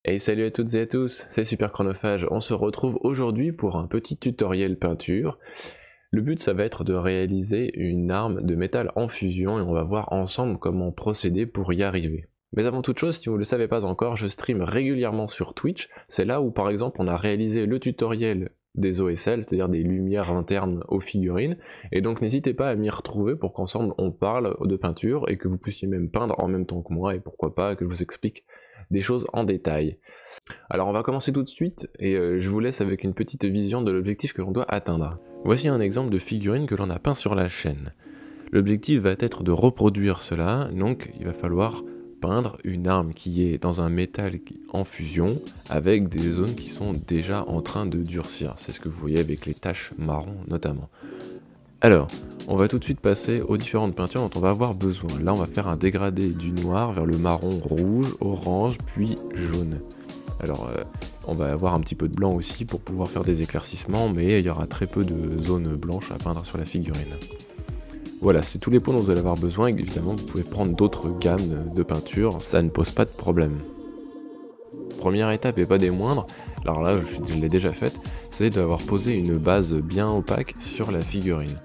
Et salut à toutes et à tous, c'est Super Chronophage. On se retrouve aujourd'hui pour un petit tutoriel peinture. Le but ça va être de réaliser une arme de métal en fusion et on va voir ensemble comment procéder pour y arriver. Mais avant toute chose, si vous ne le savez pas encore, je stream régulièrement sur Twitch. C'est là où par exemple on a réalisé le tutoriel des OSL, c'est-à-dire des lumières internes aux figurines. Et donc n'hésitez pas à m'y retrouver pour qu'ensemble on parle de peinture et que vous puissiez même peindre en même temps que moi et pourquoi pas que je vous explique des choses en détail. Alors on va commencer tout de suite et je vous laisse avec une petite vision de l'objectif que l'on doit atteindre. Voici un exemple de figurine que l'on a peint sur la chaîne. L'objectif va être de reproduire cela, donc il va falloir peindre une arme qui est dans un métal en fusion avec des zones qui sont déjà en train de durcir. C'est ce que vous voyez avec les taches marron notamment. Alors, on va tout de suite passer aux différentes peintures dont on va avoir besoin. Là on va faire un dégradé du noir vers le marron, rouge, orange, puis jaune. Alors, on va avoir un petit peu de blanc aussi pour pouvoir faire des éclaircissements, mais il y aura très peu de zones blanches à peindre sur la figurine. Voilà, c'est tous les points dont vous allez avoir besoin, et évidemment vous pouvez prendre d'autres gammes de peinture, ça ne pose pas de problème. Première étape et pas des moindres, alors là je l'ai déjà faite, c'est d'avoir posé une base bien opaque sur la figurine.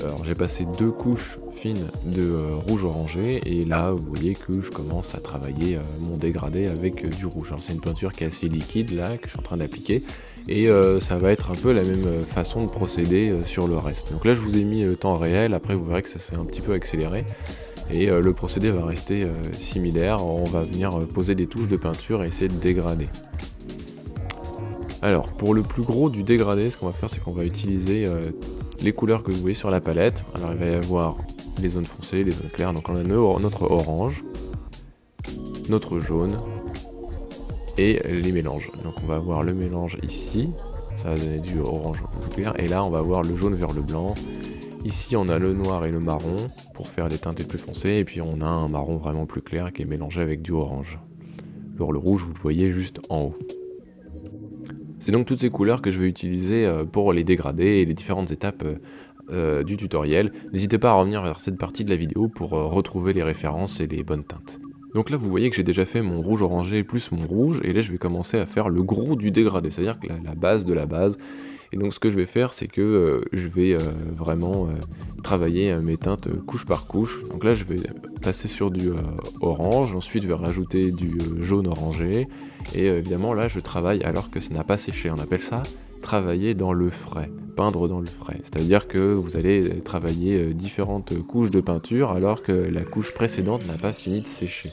Alors j'ai passé 2 couches fines de rouge orangé et là vous voyez que je commence à travailler mon dégradé avec du rouge. Alors c'est une peinture qui est assez liquide là que je suis en train d'appliquer et ça va être un peu la même façon de procéder sur le reste. Donc là je vous ai mis le temps réel, après vous verrez que ça s'est un petit peu accéléré et le procédé va rester similaire. On va venir poser des touches de peinture et essayer de dégrader. Alors pour le plus gros du dégradé, ce qu'on va faire c'est qu'on va utiliser les couleurs que vous voyez sur la palette. Alors il va y avoir les zones foncées, les zones claires, donc on a notre orange, notre jaune et les mélanges. Donc on va avoir le mélange ici, ça va donner du orange plus clair, et là on va avoir le jaune vers le blanc. Ici on a le noir et le marron pour faire les teintes les plus foncées, et puis on a un marron vraiment plus clair qui est mélangé avec du orange. Alors le rouge vous le voyez juste en haut. C'est donc toutes ces couleurs que je vais utiliser pour les dégrader et les différentes étapes du tutoriel. N'hésitez pas à revenir vers cette partie de la vidéo pour retrouver les références et les bonnes teintes. Donc là vous voyez que j'ai déjà fait mon rouge orangé plus mon rouge, et là je vais commencer à faire le gros du dégradé, c'est-à-dire que la base de la base. Et donc ce que je vais faire c'est que je vais vraiment travailler mes teintes couche par couche. Donc là je vais passer sur du orange, ensuite je vais rajouter du jaune orangé, et évidemment là je travaille alors que ça n'a pas séché, on appelle ça travailler dans le frais, peindre dans le frais, c'est-à-dire que vous allez travailler différentes couches de peinture alors que la couche précédente n'a pas fini de sécher.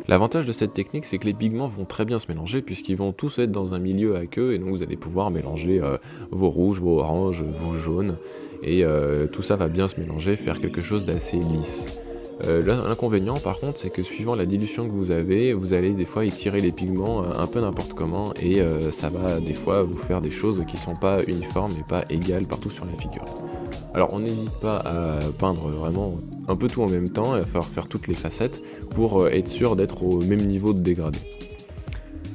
L'avantage de cette technique, c'est que les pigments vont très bien se mélanger puisqu'ils vont tous être dans un milieu à queue, et donc vous allez pouvoir mélanger vos rouges, vos oranges, vos jaunes, et tout ça va bien se mélanger, faire quelque chose d'assez lisse. L'inconvénient par contre, c'est que suivant la dilution que vous avez, vous allez des fois étirer les pigments un peu n'importe comment, et ça va des fois vous faire des choses qui sont pas uniformes et pas égales partout sur la figure. Alors on n'hésite pas à peindre vraiment un peu tout en même temps, et à falloir faire toutes les facettes pour être sûr d'être au même niveau de dégradé.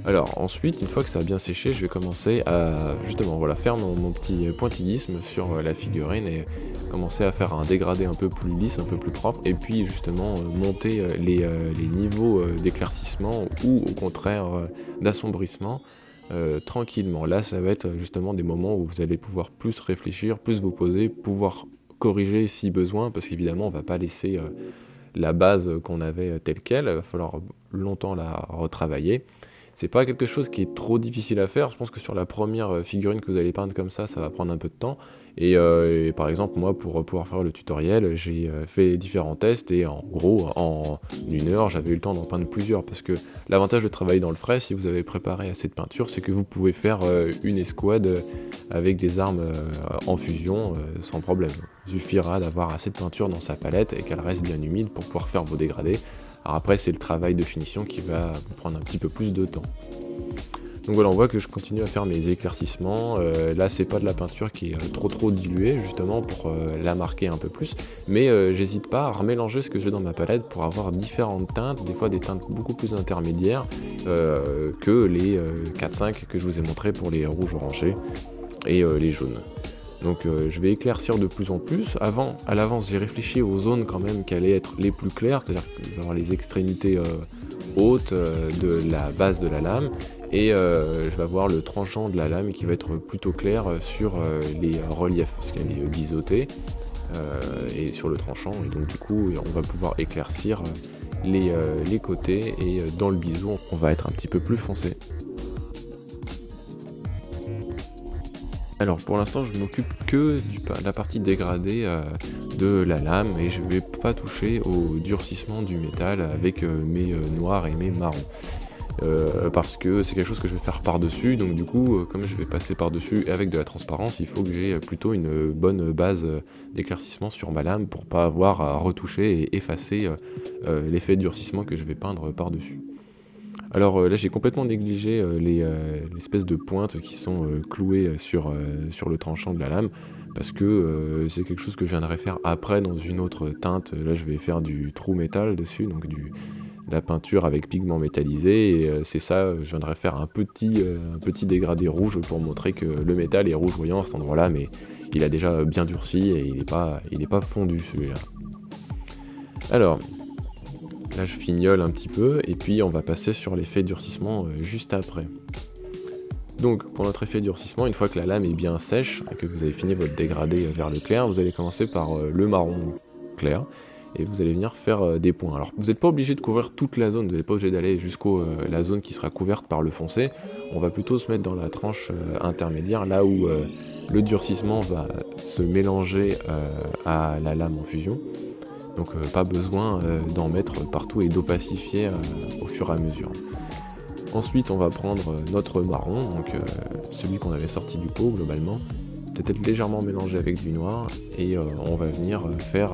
Alors ensuite, une fois que ça a bien séché, je vais commencer à justement voilà, faire mon petit pointillisme sur la figurine et commencer à faire un dégradé un peu plus lisse, un peu plus propre, et puis justement monter les niveaux d'éclaircissement ou au contraire d'assombrissement tranquillement. Là ça va être justement des moments où vous allez pouvoir plus réfléchir, plus vous poser, pouvoir corriger si besoin, parce qu'évidemment on va pas laisser la base qu'on avait telle quelle, il va falloir longtemps la retravailler. C'est pas quelque chose qui est trop difficile à faire, je pense que sur la première figurine que vous allez peindre comme ça va prendre un peu de temps, et par exemple moi pour pouvoir faire le tutoriel, j'ai fait différents tests, et en gros en 1 heure j'avais eu le temps d'en peindre plusieurs, parce que l'avantage de travailler dans le frais, si vous avez préparé assez de peinture, c'est que vous pouvez faire une escouade avec des armes en fusion sans problème. Il suffira d'avoir assez de peinture dans sa palette et qu'elle reste bien humide pour pouvoir faire vos dégradés. Alors après c'est le travail de finition qui va vous prendre un petit peu plus de temps. Donc voilà, on voit que je continue à faire mes éclaircissements. Là c'est pas de la peinture qui est trop diluée justement pour la marquer un peu plus, mais j'hésite pas à remélanger ce que j'ai dans ma palette pour avoir différentes teintes, des fois des teintes beaucoup plus intermédiaires que les 4-5 que je vous ai montré pour les rouges orangés et les jaunes. Donc je vais éclaircir de plus en plus. À l'avance, j'ai réfléchi aux zones quand même qui allaient être les plus claires, c'est-à-dire qu'il va y avoir les extrémités haute de la base de la lame, et je vais avoir le tranchant de la lame qui va être plutôt clair sur les reliefs, parce qu'elle est biseautée, et sur le tranchant, et donc du coup on va pouvoir éclaircir les côtés, et dans le biseau on va être un petit peu plus foncé. Alors pour l'instant je m'occupe que de la partie dégradée de la lame, et je vais pas toucher au durcissement du métal avec mes noirs et mes marrons. Parce que c'est quelque chose que je vais faire par-dessus, donc du coup comme je vais passer par-dessus avec de la transparence, il faut que j'ai plutôt une bonne base d'éclaircissement sur ma lame pour pas avoir à retoucher et effacer l'effet de durcissement que je vais peindre par-dessus. Alors là j'ai complètement négligé l'espèce de pointes qui sont clouées sur le tranchant de la lame, parce que c'est quelque chose que je viendrai faire après dans une autre teinte. Là je vais faire du true métal dessus, donc de la peinture avec pigment métallisé, et c'est ça, je viendrai faire un petit dégradé rouge pour montrer que le métal est rougeoyant à cet endroit là, mais il a déjà bien durci et il n'est pas fondu celui-là. Alors là je fignole un petit peu, et puis on va passer sur l'effet durcissement juste après. Donc pour notre effet durcissement, une fois que la lame est bien sèche et que vous avez fini votre dégradé vers le clair, vous allez commencer par le marron clair, et vous allez venir faire des points. Alors vous n'êtes pas obligé de couvrir toute la zone, vous n'êtes pas obligé d'aller jusqu'à la zone qui sera couverte par le foncé. On va plutôt se mettre dans la tranche intermédiaire, là où le durcissement va se mélanger à la lame en fusion. Donc pas besoin d'en mettre partout et d'opacifier au fur et à mesure. Ensuite on va prendre notre marron, donc celui qu'on avait sorti du pot globalement, peut-être légèrement mélangé avec du noir, et on va venir faire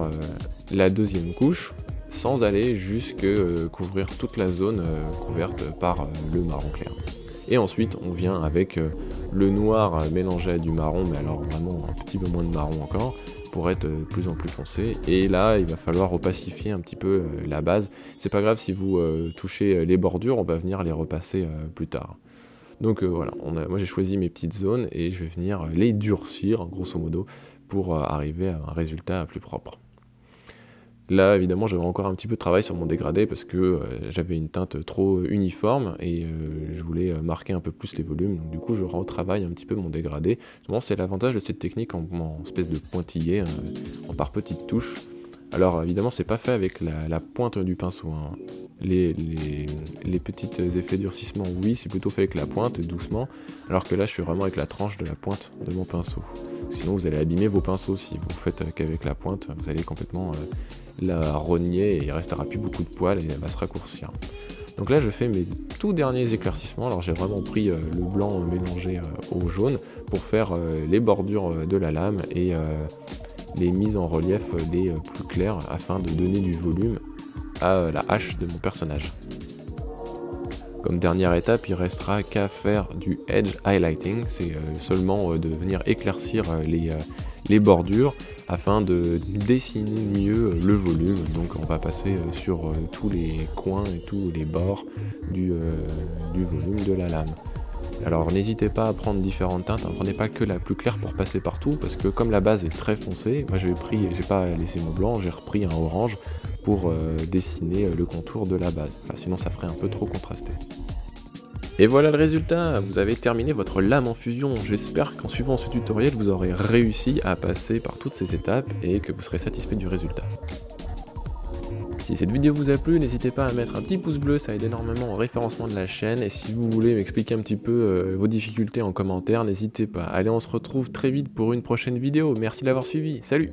la deuxième couche sans aller jusque couvrir toute la zone couverte par le marron clair. Et ensuite on vient avec le noir mélangé à du marron, mais alors vraiment un petit peu moins de marron encore, pour être de plus en plus foncé, et là il va falloir opacifier un petit peu la base. C'est pas grave si vous touchez les bordures, on va venir les repasser plus tard. Donc voilà, moi j'ai choisi mes petites zones et je vais venir les durcir grosso modo pour arriver à un résultat plus propre. Là évidemment j'avais encore un petit peu de travail sur mon dégradé parce que j'avais une teinte trop uniforme, et je voulais marquer un peu plus les volumes, donc du coup je retravaille un petit peu mon dégradé. C'est l'avantage de cette technique en espèce de pointillé, par petites touches. Alors évidemment c'est pas fait avec la pointe du pinceau, hein. Les petits effets durcissement, oui, c'est plutôt fait avec la pointe, doucement, alors que là je suis vraiment avec la tranche de la pointe de mon pinceau. Sinon vous allez abîmer vos pinceaux si vous faites qu'avec la pointe, vous allez complètement la rogner et il restera plus beaucoup de poils et elle va se raccourcir. Donc là je fais mes tout derniers éclaircissements. Alors j'ai vraiment pris le blanc mélangé au jaune pour faire les bordures de la lame et les mises en relief les plus claires afin de donner du volume à la hache de mon personnage. Comme dernière étape, il restera qu'à faire du edge highlighting, c'est seulement de venir éclaircir les bordures afin de dessiner mieux le volume. Donc on va passer sur tous les coins et tous les bords du volume de la lame. Alors n'hésitez pas à prendre différentes teintes, ne prenez pas que la plus claire pour passer partout, parce que comme la base est très foncée, moi j'ai pas laissé mon blanc, j'ai repris un orange pour dessiner le contour de la base, enfin, sinon ça ferait un peu trop contrasté. Et voilà le résultat, vous avez terminé votre lame en fusion. J'espère qu'en suivant ce tutoriel vous aurez réussi à passer par toutes ces étapes et que vous serez satisfait du résultat. Si cette vidéo vous a plu, n'hésitez pas à mettre un petit pouce bleu, ça aide énormément au référencement de la chaîne, et si vous voulez m'expliquer un petit peu vos difficultés en commentaire, n'hésitez pas. Allez, on se retrouve très vite pour une prochaine vidéo, merci de l'avoir suivi, salut!